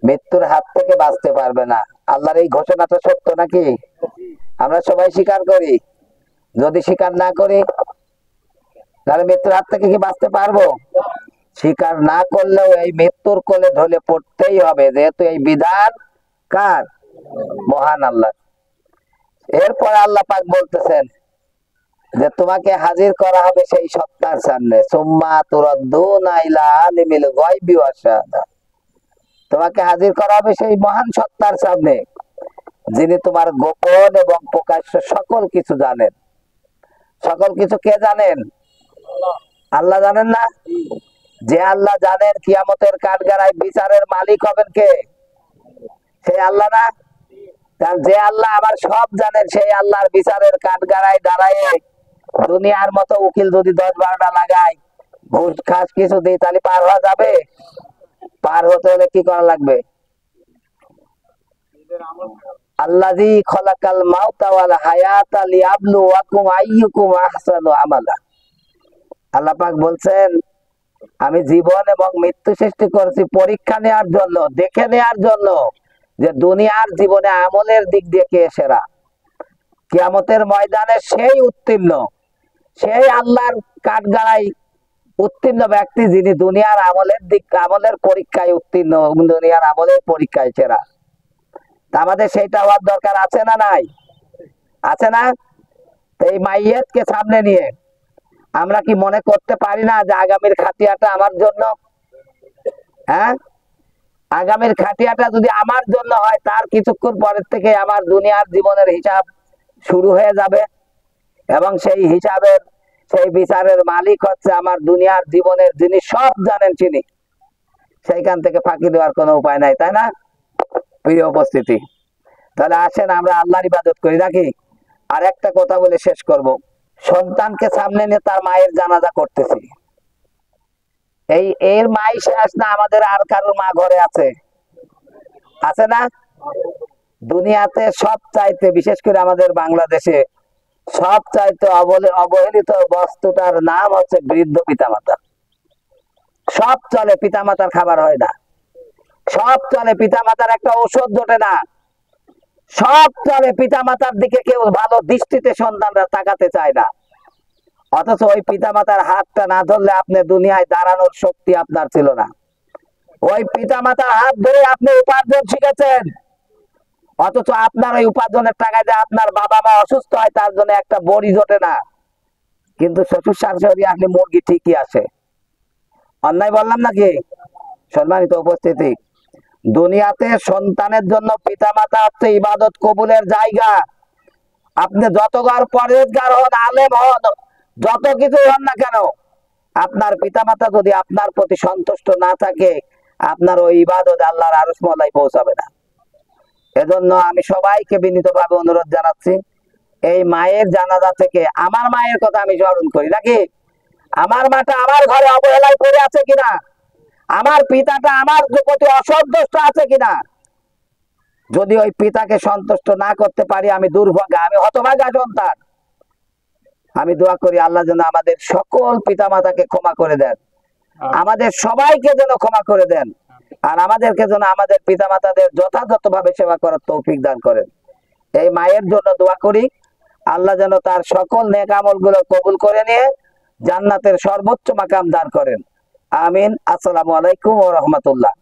মৃত্যুর হাত থেকে বাঁচতে পারবে না। আল্লাহর এই ঘোষণাটা সত্য নাকি? আমরা সবাই স্বীকার করি। যদি স্বীকার না করি তাহলে মৃত্যুর হাত থেকে কি বাঁচতে পারবো? স্বীকার না করলেও এই মৃত্যুর কোলে ঢলে পড়তেই হবে, যেহেতু এই বিধান কার? মহান আল্লাহ। এরপর আল্লাহ পাক বলতেছেন যে তোমাকে হাজির করা হবে সেই সত্তার সামনে, সুম্মা তুরাদ্দুনা ইলা আলিমিল গায়বি ওয়াশ শাহাদা। তোমাকে হাজির করা হবে সেই মহান সত্তার সামনে, যিনি তোমার গোপন এবং প্রকাশ্য সকল কিছু জানেন। সকল কিছু কে জানেন? আল্লাহ জানেন না? যে আল্লাহ জানেন কিয়ামতের কাঠগড়ায় বিচারের মালিক হবেন কে? সেই আল্লাহ না? যে আল্লাহ আবার সব জানেন, সেই আল্লাহর বিচারের কাঠগড়ায় দাঁড়ায় দুনিয়ার মতো উকিল যদি 10-12টা লাগায়, ঘুষ খাস কিছু দিই, তাহলে পার হওয়া যাবে? পার হতে হলে কি করা লাগবে? আল্লাযী খলাকাল মাউতা ওয়াল হায়াতা লিয়াবলুয়াকুম আইয়ুকুম আহসানু আমালা। আল্লাহ পাক বলছেন আমি জীবন এবং মৃত্যু সৃষ্টি করেছি পরীক্ষা নেওয়ার জন্য, দেখে নেওয়ার জন্য যে দুনিয়ার জীবনে আমলের দিক দিয়ে কে সেরা। কিয়ামতের ময়দানে সেই উত্তীর্ণ, সেই আল্লাহর কাঠগড়ায় উত্তীর্ণ ব্যক্তি যিনি দুনিয়ার আমলের পরীক্ষায় উত্তীর্ণ, দুনিয়ার আমলের পরীক্ষায় সেরা। তা আমাদের সেইটা হওয়ার দরকার আছে না নাই? আছে না? এই মাইয়াতকে সামনে নিয়ে আমরা কি মনে করতে পারি না যে আগামীর খাটিয়াটা আমার জন্য? হ্যাঁ, আগামীর খাটিয়াটা যদি আমার জন্য হয়, তার কিছুক্ষণ পরের থেকে আমার দুনিয়ার জীবনের হিসাব শুরু হয়ে যাবে, এবং সেই হিসাবের সেই বিচারের মালিক হচ্ছে আমার দুনিয়ার জীবনের, যিনি সব জানেন তিনি। সেইখান থেকে ফাঁকি দেওয়ার কোনো উপায় নাই, তাই না? প্রিয় উপস্থিতি, তাহলে আসেন আমরা আল্লাহর ইবাদত করি নাকি? আর একটা কথা বলে শেষ করব। সন্তানকে সামনে নিয়ে তার মায়ের জানাজা করতেছি, এর মাই শেষ না? আমাদের আর কারো মা ঘরে আছে? আছে না? দুনিয়াতে সব চাইতে, বিশেষ করে আমাদের বাংলাদেশে সব চাইতে অবহেলিত বস্তুটার নাম হচ্ছে বৃদ্ধ পিতামাতা। সব চলে, পিতামাতার খাবার হয় না। সব চলে, পিতামাতার একটা ঔষধ জোটে না। সব চলে, পিতামাতার দিকে কেউ ভালো দৃষ্টিতে সন্তানরা তাকাতে চায় না। অথচ ওই পিতামাতার হাতটা না ধরলে আপনি দুনিয়ায় দাঁড়ানোর শক্তি আপনার ছিল না। ওই পিতামাতার হাত ধরে আপনি উপার্জন শিখেছেন, অথচ আপনার ওই উপার্জনের টাকা দিয়ে আপনার বাবা মা অসুস্থ হয়, তার জন্য একটা বড়ি জোটে না। কিন্তু শ্বশুর শাশুড়ি আসলে মুরগি ঠিকই আসে। অন্যায় বললাম নাকি? সম্মানিত উপস্থিতি, দুনিয়াতে সন্তানের জন্য পিতামাতা হচ্ছে ইবাদত কবুলের জায়গা। আপনি যত পরেজগার হন, আলেম হন, যত কিছু হন না কেন, আপনার পিতামাতা যদি আপনার প্রতি সন্তুষ্ট না থাকে, আপনার ওই ইবাদত আল্লাহর আরশ মহল্লায় পৌঁছাবে না। এজন্য আমি সবাইকে বিনীতভাবে অনুরোধ জানাচ্ছি, এই মায়ের জানাজা থেকে আমার মায়ের কথা আমি স্মরণ করি নাকি? আমার মাটা আমার ঘরে অবহেলায় পড়ে আছে কিনা? আমার পিতাটা আমার প্রতি অসন্তুষ্ট আছে কিনা? যদি ওই পিতাকে সন্তুষ্ট না করতে পারি, আমি দুর্ভাগা, আমি হতভাগা সন্তান। আমি দোয়া করি আল্লাহ যেন আমাদের সকল পিতামাতাকে ক্ষমা করে দেন, আমাদের সবাইকে যেন ক্ষমা করে দেন, আর আমাদেরকে যেন আমাদের পিতামাতাদের যথাযথভাবে সেবা করার তৌফিক দান করেন। এই মায়ের জন্য দোয়া করি, আল্লাহ যেন তার সকল নেক আমলগুলো কবুল করে নিয়ে জান্নাতের সর্বোচ্চ মাকাম দান করেন। আমিন। আসসালামু আলাইকুম ওয়া রাহমাতুল্লাহ।